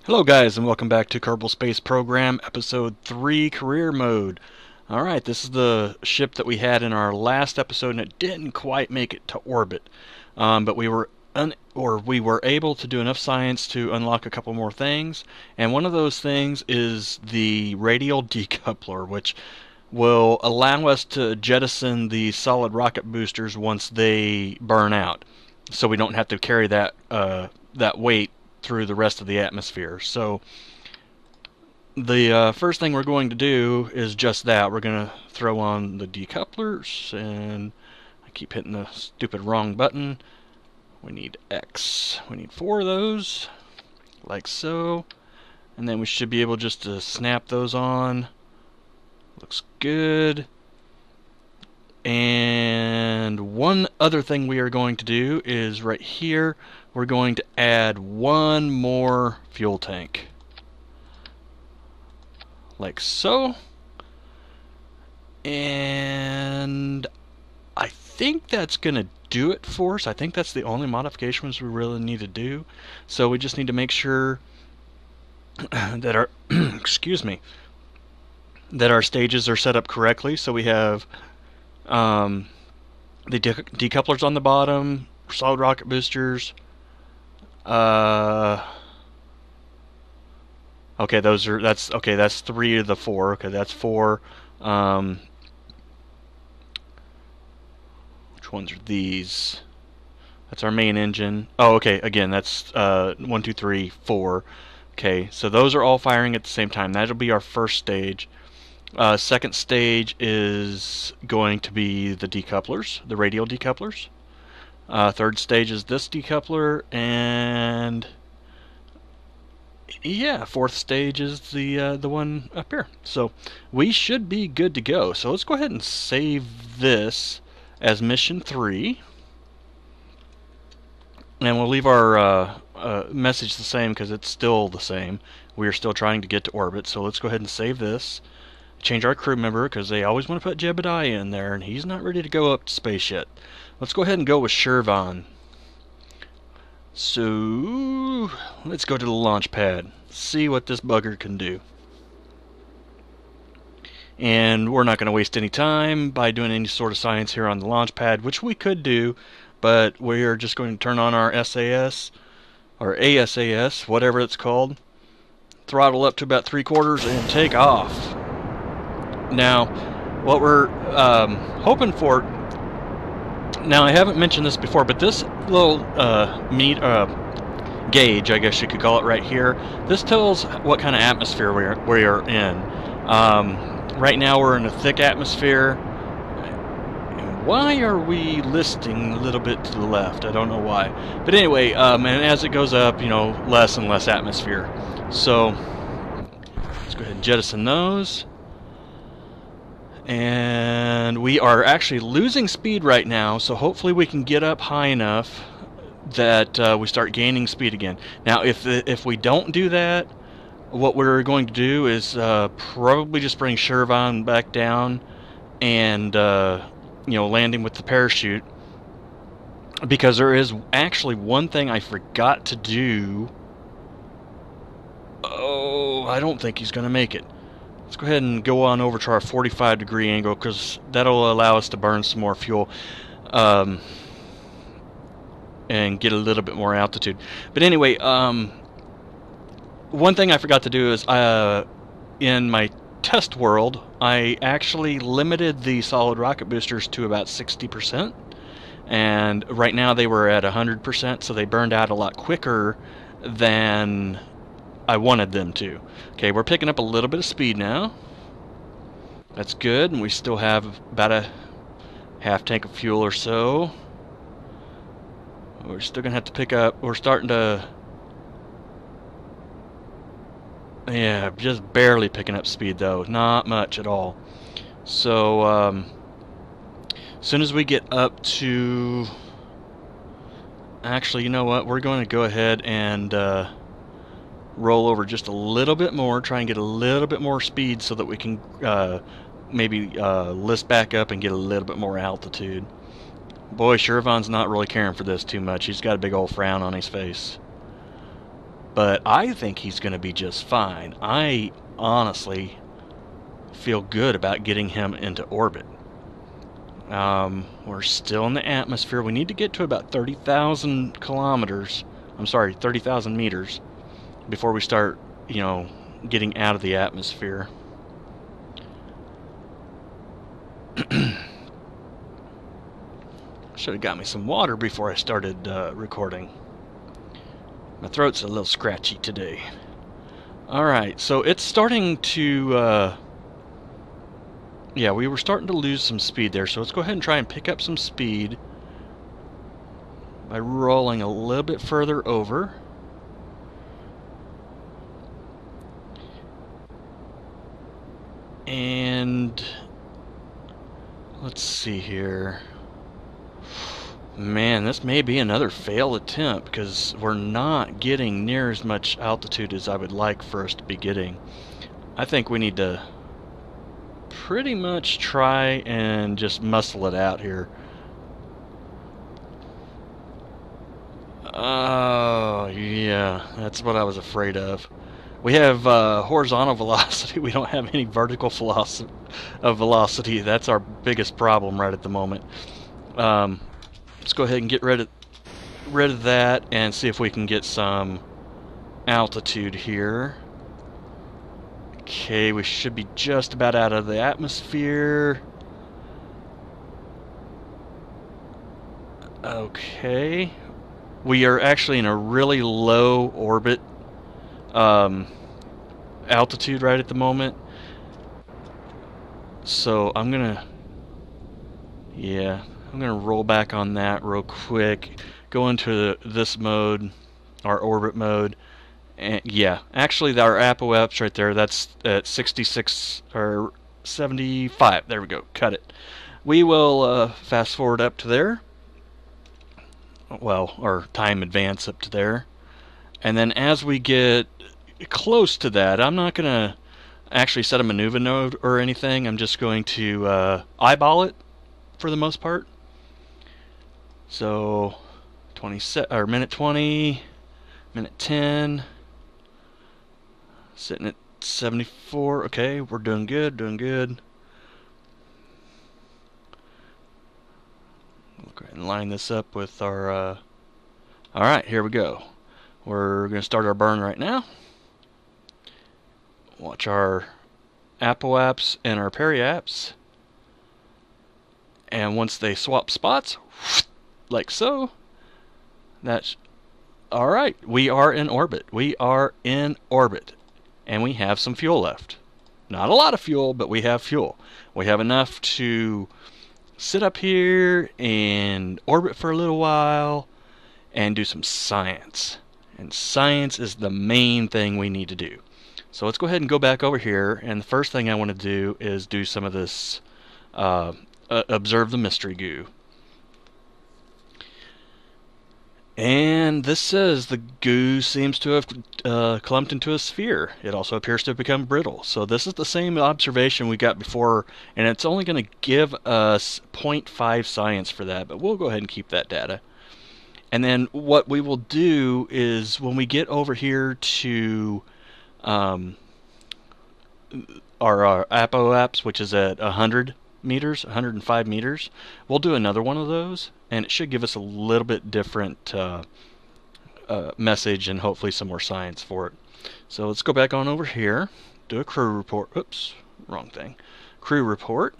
Hello guys and welcome back to Kerbal Space Program Episode 3 Career Mode. Alright, this is the ship that we had in our last episode and it didn't quite make it to orbit. But we were able to do enough science to unlock a couple more things, and one of those things is the radial decoupler, which will allow us to jettison the solid rocket boosters once they burn out, so we don't have to carry that weight through the rest of the atmosphere. So the first thing we're going to do is just that. We're going to throw on the decouplers, and I keep hitting the stupid wrong button. We need X. We need 4 of those, like so. And then we should be able just to snap those on. Looks good. And one other thing we are going to do is right here, we're going to add one more fuel tank. Like so. And I think that's going to do it for us. I think that's the only modifications we really need to do. So we just need to make sure that our excuse me, that our stages are set up correctly. So we have the decouplers on the bottom, solid rocket boosters. Okay, that's 3 of the 4. Okay, that's 4. Which ones are these? That's our main engine. Oh, okay, again, that's 1, 2, 3, 4. Okay, so those are all firing at the same time. That'll be our first stage. Second stage is going to be the decouplers, the radial decouplers. Third stage is this decoupler, and yeah, fourth stage is the one up here. So we should be good to go. So let's go ahead and save this as mission 3, and we'll leave our message the same because it's still the same. We are still trying to get to orbit. So let's go ahead and save this. Change our crew member because they always want to put Jebediah in there, and he's not ready to go up to space yet. Let's go ahead and go with Shervan. So let's go to the launch pad, see what this bugger can do. And we're not going to waste any time by doing any sort of science here on the launch pad, which we could do, but we're just going to turn on our SAS, or ASAS, whatever it's called, throttle up to about 3/4 and take off. Now, what we're hoping for, now I haven't mentioned this before, but this little gauge, I guess you could call it right here, this tells what kind of atmosphere we are in. Right now we're in a thick atmosphere. And why are we listing a little bit to the left? I don't know why. But anyway, and as it goes up, less and less atmosphere. So let's go ahead and jettison those. And we are actually losing speed right now, so hopefully we can get up high enough that we start gaining speed again. Now, if we don't do that, what we're going to do is probably just bring Shervan back down and landing with the parachute, because there is actually one thing I forgot to do. Oh, I don't think he's going to make it. Let's go ahead and go on over to our 45-degree angle, because that'll allow us to burn some more fuel and get a little bit more altitude. But anyway, one thing I forgot to do is in my test world, I actually limited the solid rocket boosters to about 60%. And right now they were at 100%, so they burned out a lot quicker than I wanted them to. Okay, we're picking up a little bit of speed now. That's good, and we still have about a half tank of fuel or so. We're still gonna have to pick up. We're starting to, yeah, just barely picking up speed though, not much at all. So as soon as we get up to, actually, you know what? We're going to go ahead and roll over just a little bit more, try and get a little bit more speed so that we can maybe list back up and get a little bit more altitude. Boy, Shervan's not really caring for this too much. He's got a big old frown on his face. but I think he's going to be just fine. I honestly feel good about getting him into orbit. We're still in the atmosphere. We need to get to about 30,000 kilometers. I'm sorry, 30,000 meters before we start, getting out of the atmosphere. Should have got me some water before I started recording. My throat's a little scratchy today. Alright, so it's starting to... yeah, we were starting to lose some speed there, so let's go ahead and try and pick up some speed by rolling a little bit further over. And let's see here. Man, this may be another failed attempt because we're not getting near as much altitude as I would like for us to be getting. I think we need to pretty much try and just muscle it out here. Oh, yeah, that's what I was afraid of. We have horizontal velocity. We don't have any vertical velocity. That's our biggest problem right at the moment. Let's go ahead and get rid of that and see if we can get some altitude here. Okay, we should be just about out of the atmosphere. Okay. We are actually in a really low orbit altitude right at the moment. So I'm gonna roll back on that real quick, go into this mode, our orbit mode, and yeah, actually our apoap's right there, that's at 66 or 75, there we go, cut it. We will fast forward up to there, well, or time advance up to there, and then as we get close to that, I'm not going to actually set a maneuver node or anything, I'm just going to eyeball it for the most part. So minute 20, minute 10, sitting at 74. Okay, we're doing good, We'll go ahead and line this up with our alright, here we go. We're going to start our burn right now. Watch our apoaps and our periaps. And once they swap spots, like so, that's alright. We are in orbit. And we have some fuel left. Not a lot of fuel, but we have fuel. We have enough to sit up here and orbit for a little while and do some science. And science is the main thing we need to do. So let's go ahead and go back over here, and the first thing I want to do is do some of this observe the mystery goo. And this says the goo seems to have clumped into a sphere. It also appears to have become brittle. So this is the same observation we got before, and it's only going to give us 0.5 science for that, but we'll go ahead and keep that data. And then what we will do is when we get over here to our apoaps, which is at 100 meters, 105 meters, we'll do another one of those, and it should give us a little bit different message and hopefully some more science for it. So let's go back on over here, do a crew report. Oops, wrong thing. Crew report.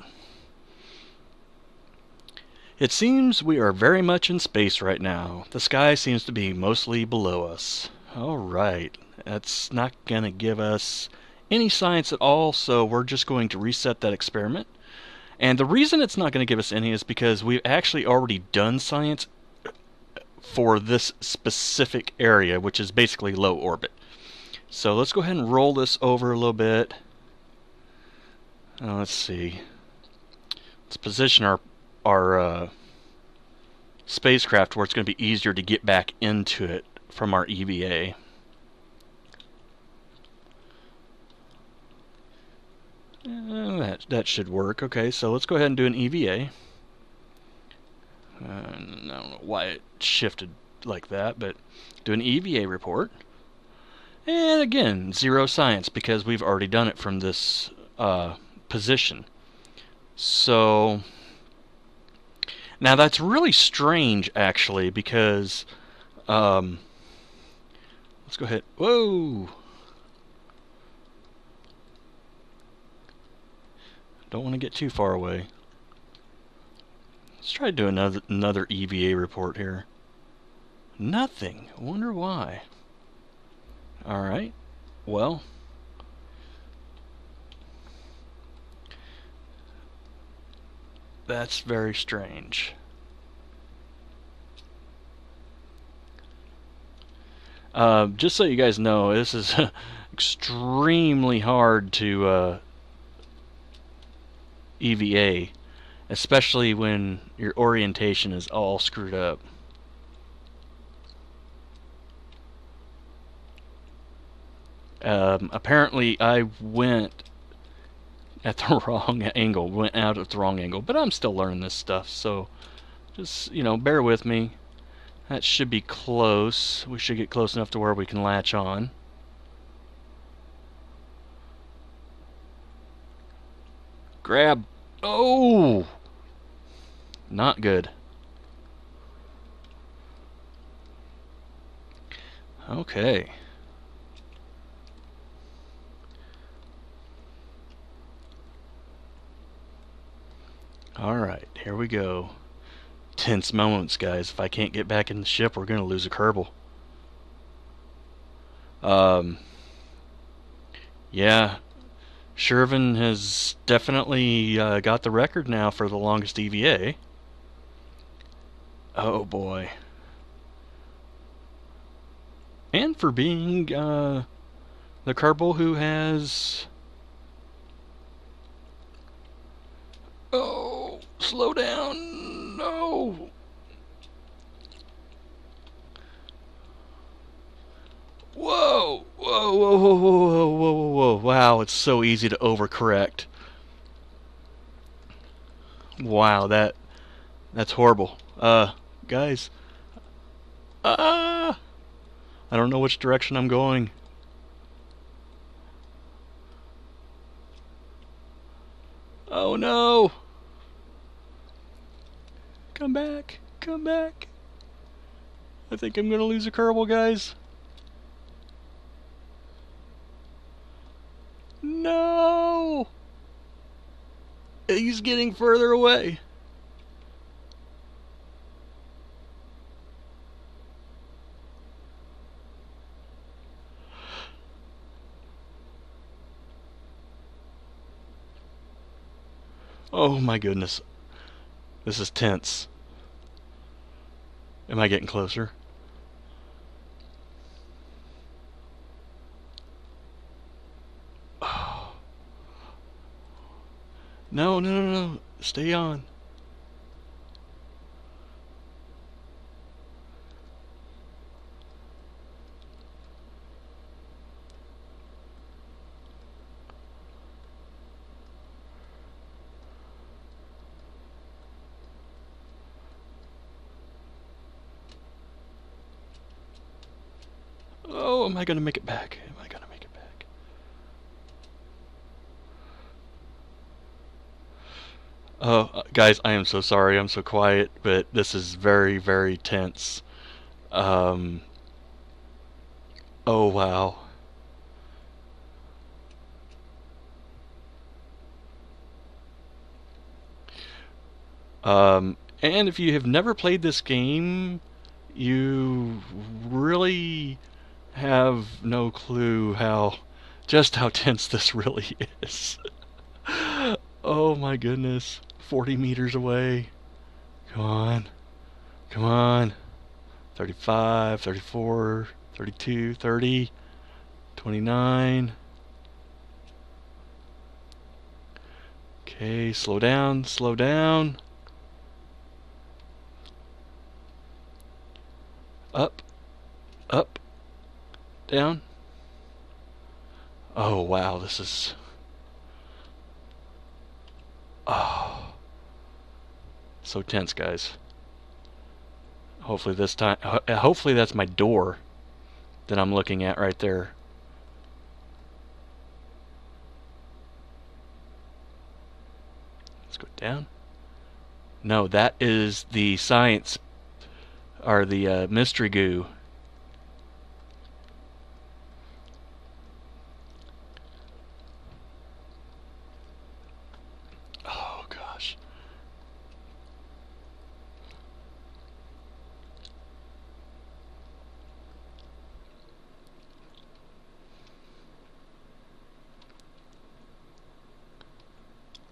It seems we are very much in space right now. The sky seems to be mostly below us. Alright, that's not going to give us any science at all, so we're just going to reset that experiment. And the reason it's not going to give us any is because we've actually already done science for this specific area, which is basically low orbit. So let's go ahead and roll this over a little bit. Let's see. Let's position our spacecraft where it's going to be easier to get back into it from our EVA. That should work. Okay, so let's go ahead and do an EVA. I don't know why it shifted like that, but do an EVA report. And again, 0 science because we've already done it from this position. So now that's really strange, actually, because let's go ahead. Whoa! Don't want to get too far away. Let's try to do another EVA report here. Nothing. I wonder why. Alright. Well. That's very strange. Just so you guys know, this is extremely hard to EVA, especially when your orientation is all screwed up. Apparently I went at the wrong angle, went out at the wrong angle, but I'm still learning this stuff, so just, bear with me. That should be close. We should get close enough to where we can latch on. Grab. Oh! Not good. Okay. Alright, here we go. Tense moments, guys. If I can't get back in the ship, we're going to lose a Kerbal. Yeah. Shervin has definitely got the record now for the longest EVA. Oh boy. And for being the Kerbal who has... Oh, slow down. No. Whoa, whoa, whoa, whoa, whoa, whoa, whoa, whoa. Wow, it's so easy to overcorrect. Wow, that's horrible. Guys. I don't know which direction I'm going. Oh no! Come back! Come back! I think I'm gonna lose a Kerbal, guys. No! He's getting further away. Oh my goodness. This is tense. Am I getting closer? Oh. No, no, no, no. Stay on. Oh, am I going to make it back? Am I going to make it back? Oh, guys, I am so sorry. I'm so quiet, but this is very, very tense. Oh, wow. And if you have never played this game, you really have no clue just how tense this really is. Oh my goodness. 40 meters away. Come on. Come on. 35, 34, 32, 30, 29. Okay, slow down, slow down. Up, up, down. Oh wow, this is... Oh, so tense, guys. Hopefully this time, hopefully that's my door that I'm looking at right there. down? No, that is the science, or the mystery goo. Oh, gosh.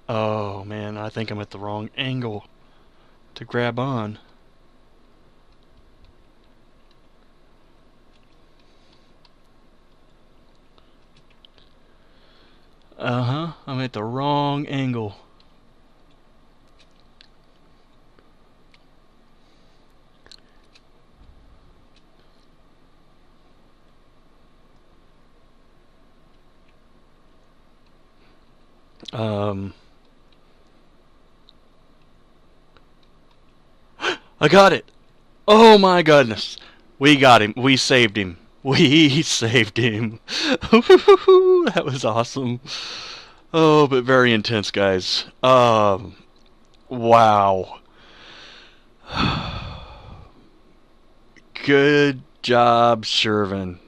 Oh, man, I think I'm at the wrong angle to grab on. Uh-huh, I'm at the wrong angle. I got it. Oh my goodness. We got him. We saved him. We saved him. That was awesome. Oh, but very intense, guys. Wow. Good job, Shervin.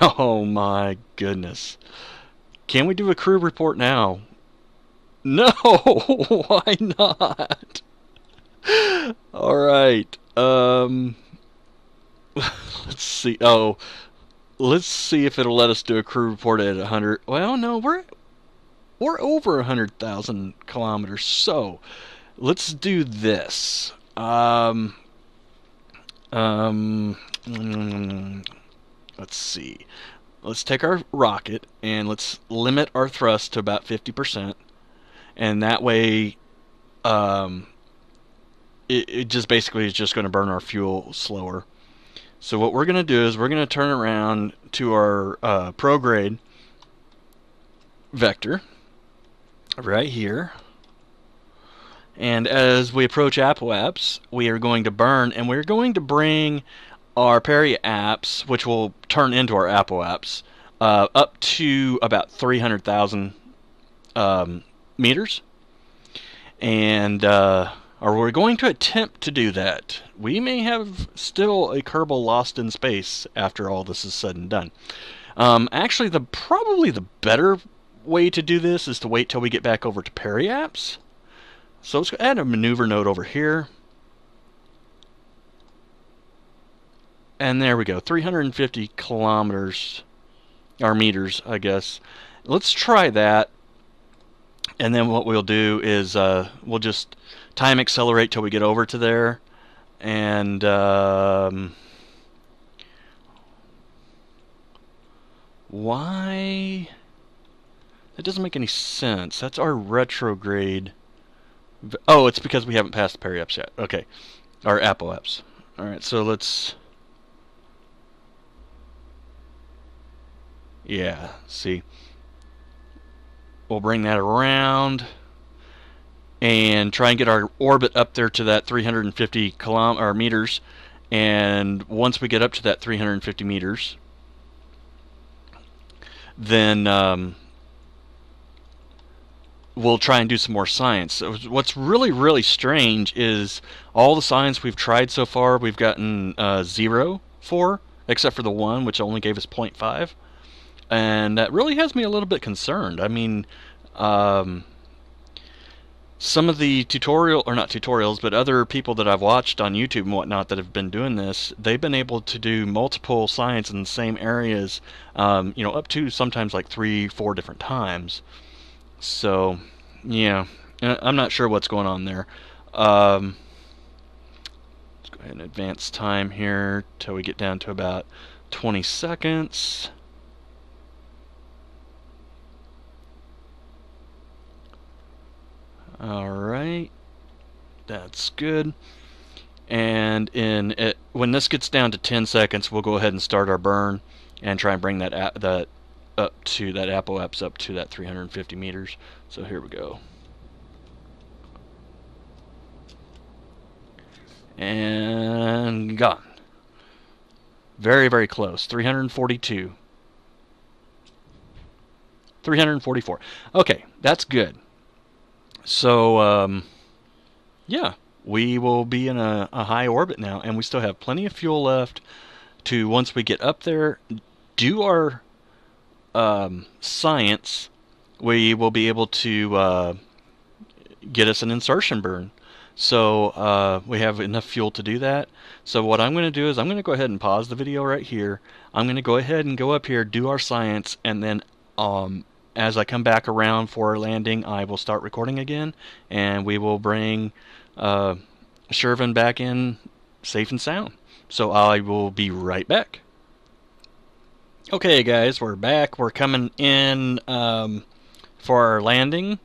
Oh my goodness. Can we do a crew report now? No, why not? All right. Let's see. Oh, let's see if it'll let us do a crew report at 100. Well, no, we're over 100,000 kilometers. So, let's do this. Um, let's see. Let's take our rocket and let's limit our thrust to about 50%, and that way, um, it just basically is just going to burn our fuel slower. So what we're going to do is we're going to turn around to our prograde vector right here. And as we approach apoapse, we are going to burn, and we're going to bring our periapse, which will turn into our apoapse, up to about 300,000 meters. And or we're going to attempt to do that. We may have still a Kerbal lost in space after all this is said and done. Actually, probably the better way to do this is to wait till we get back over to periapse. So let's add a maneuver node over here. And there we go, 350 kilometers, or meters, I guess. Let's try that. And then what we'll do is we'll just time accelerate till we get over to there. And why? That doesn't make any sense. That's our retrograde. Oh, it's because we haven't passed the periapse yet. Okay. Our apoapse. Alright, so let's... Yeah, see. We'll bring that around and try and get our orbit up there to that 350 meters. And once we get up to that 350 meters, then we'll try and do some more science. So what's really, really strange is all the science we've tried so far, we've gotten 0 for, except for the one, which only gave us 0.5. And that really has me a little bit concerned. I mean, some of the not tutorials, but other people that I've watched on YouTube and whatnot that have been doing this, they've been able to do multiple science in the same areas, up to sometimes like 3-4 different times. So, yeah, I'm not sure what's going on there. Let's go ahead and advance time here till we get down to about 20 seconds. Alright, that's good. And when this gets down to 10 seconds, we'll go ahead and start our burn and try and bring that up to that apoapse up to that 350 meters. So here we go. And gone. Very, very close. 342. 344. Okay, that's good. So, yeah, we will be in a high orbit now, and we still have plenty of fuel left to, once we get up there, do our science. We will be able to get us an insertion burn. So we have enough fuel to do that. So what I'm going to do is I'm going to go ahead and pause the video right here. I'm going to go ahead and go up here, do our science, and then as I come back around for our landing, I will start recording again, and we will bring Shervin back in safe and sound. So I will be right back. Okay, guys, we're back. We're coming in for our landing.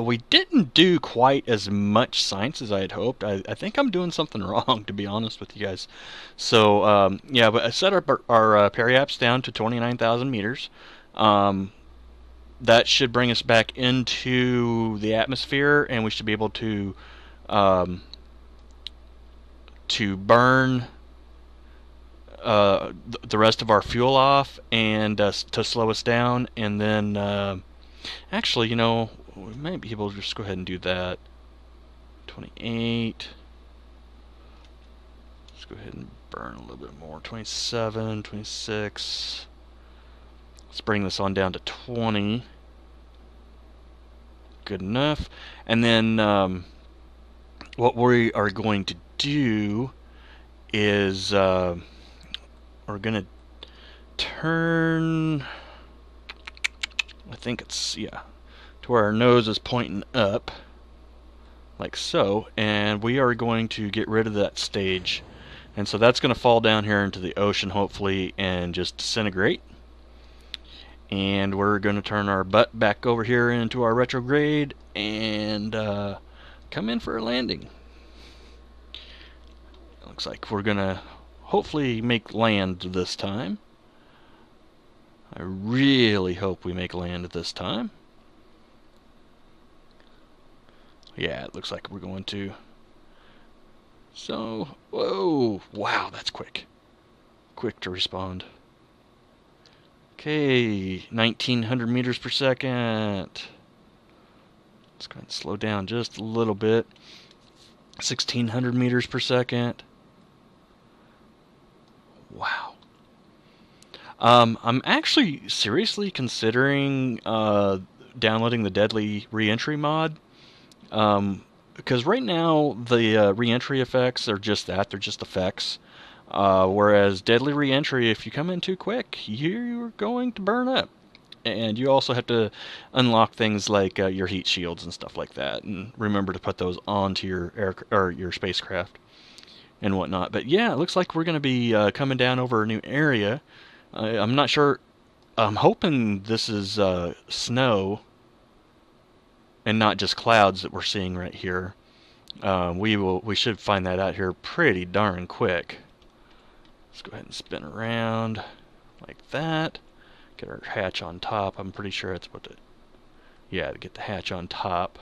We didn't do quite as much science as I had hoped. I think I'm doing something wrong, to be honest with you guys. So, yeah, but I set our periaps down to 29,000 meters. That should bring us back into the atmosphere, and we should be able um, to burn the rest of our fuel off and to slow us down. And then, actually, we might be able to just go ahead and do that. 28. Let's go ahead and burn a little bit more. 27, 26. Let's bring this on down to 20. Good enough. And then what we are going to do is we're going to turn, I think it's, yeah, to where our nose is pointing up, like so, and we are going to get rid of that stage. And so that's going to fall down here into the ocean, hopefully, and just disintegrate. And we're going to turn our butt back over here into our retrograde and come in for a landing. Looks like we're going to hopefully make land this time. I really hope we make land this time. Yeah, it looks like we're going to. So, whoa, wow, that's quick. Quick to respond. Okay, 1900 meters per second. Let's go ahead and slow down just a little bit. 1600 meters per second. Wow. I'm actually seriously considering downloading the Deadly Reentry mod. Because right now the reentry effects are just that, they're just effects. Whereas Deadly Reentry, if you come in too quick, you're going to burn up. And you also have to unlock things like your heat shields and stuff like that, and remember to put those onto your spacecraft and whatnot. But yeah, it looks like we're going to be coming down over a new area. I'm not sure. I'm hoping this is snow and not just clouds that we're seeing right here. We should find that out here pretty darn quick. Let's go ahead and spin around like that. Get our hatch on top. I'm pretty sure that's what to get the hatch on top.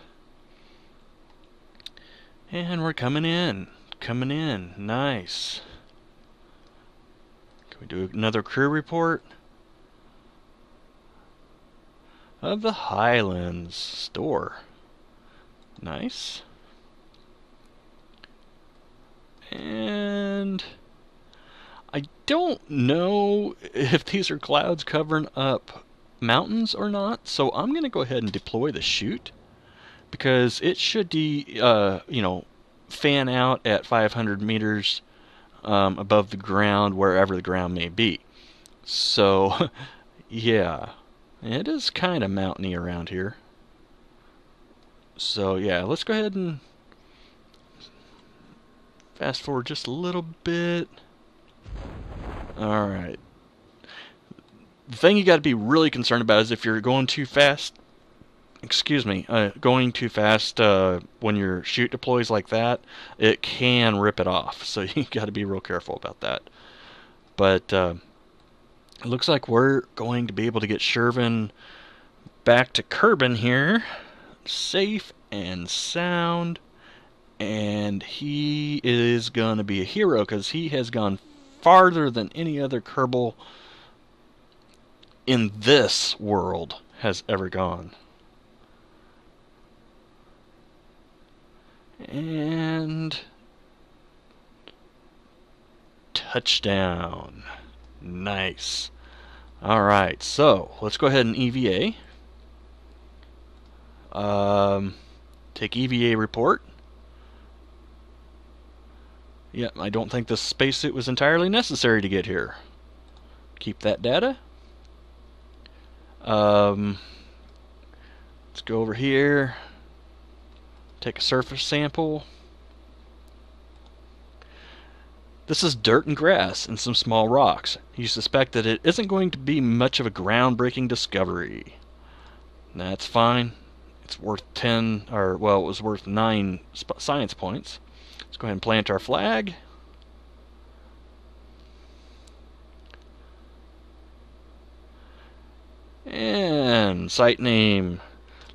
And we're coming in. Nice. Can we do another crew report? Of the Highlands store. Nice. And I don't know if these are clouds covering up mountains or not, so I'm going to go ahead and deploy the chute, because it should fan out at 500 meters above the ground, wherever the ground may be. So, yeah, it is kind of mountainy around here. So, yeah, let's go ahead and fast forward just a little bit. Alright. The thing you got to be really concerned about is if you're going too fast, going too fast when your chute deploys like that, it can rip it off. So you got to be real careful about that. But it looks like we're going to be able to get Shervin back to Kerbal here, safe and sound. And he is going to be a hero because he has gone farther than any other Kerbal in this world has ever gone. And touchdown. Nice. Alright, so let's go ahead and EVA. Take EVA report. Yep, I don't think the spacesuit was entirely necessary to get here. Keep that data. Let's go over here. Take a surface sample. This is dirt and grass and some small rocks. You suspect that it isn't going to be much of a groundbreaking discovery. That's fine. It's worth 10, or well, it was worth 9 science points. Let's go ahead and plant our flag. And site name,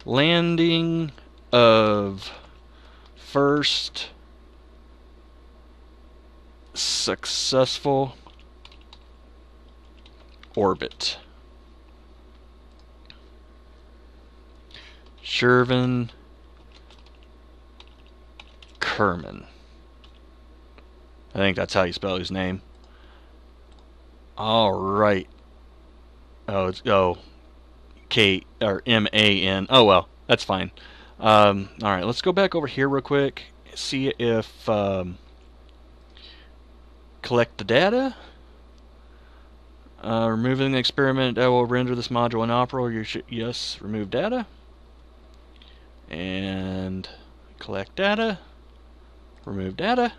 landing of first successful orbit. Shervin Kerman. I think that's how you spell his name. All right. Oh, it's K or M-A-N. Oh well, that's fine. All right, let's go back over here real quick. See if collect the data. Removing the experiment that will render this module inoperable. Yes, remove data. And collect data. Remove data.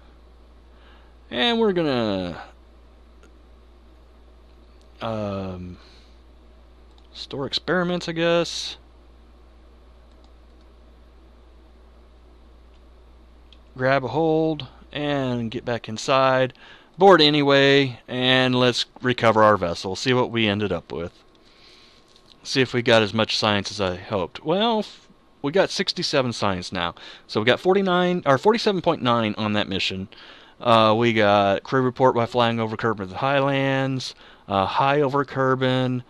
And we're gonna store experiments, I guess. Grab a hold and get back inside. Board anyway, and let's recover our vessel. See what we ended up with. See if we got as much science as I hoped. Well, we got 67 science now. So we got 49 or 47.9 on that mission. We got crew report by flying over Kerbin's highlands, high over Kerbin,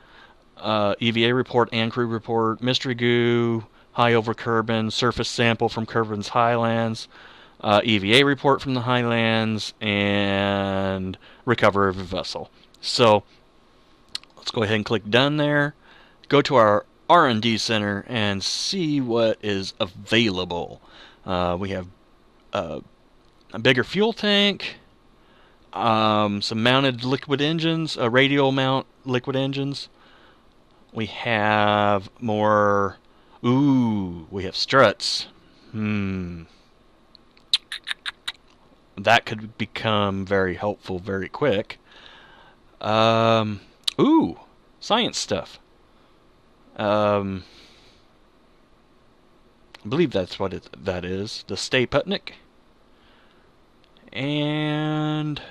EVA report and crew report, mystery goo, high over Kerbin, surface sample from Kerbin's highlands, EVA report from the highlands, and recovery of a vessel. So let's go ahead and click done there. Go to our R&D center and see what is available. We have a bigger fuel tank, some mounted liquid engines, radial mount liquid engines. We have more. Ooh, we have struts. That could become very helpful very quick. Ooh, science stuff. I believe that's what that is. The Stay Putnik. And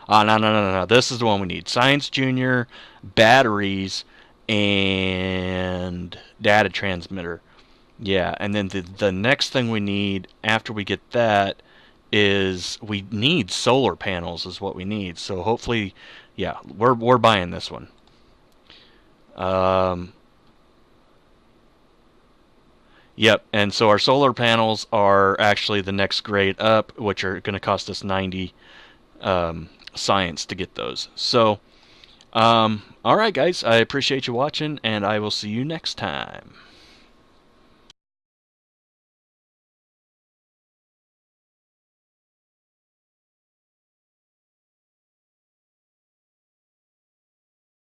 no. This is the one we need. Science Junior, batteries, and data transmitter. Yeah, and then the next thing we need after we get that is we need solar panels is what we need. So hopefully, yeah, we're buying this one. Yep, and so our solar panels are actually the next grade up, which are going to cost us 90 science to get those. So, alright guys, I appreciate you watching, and I will see you next time.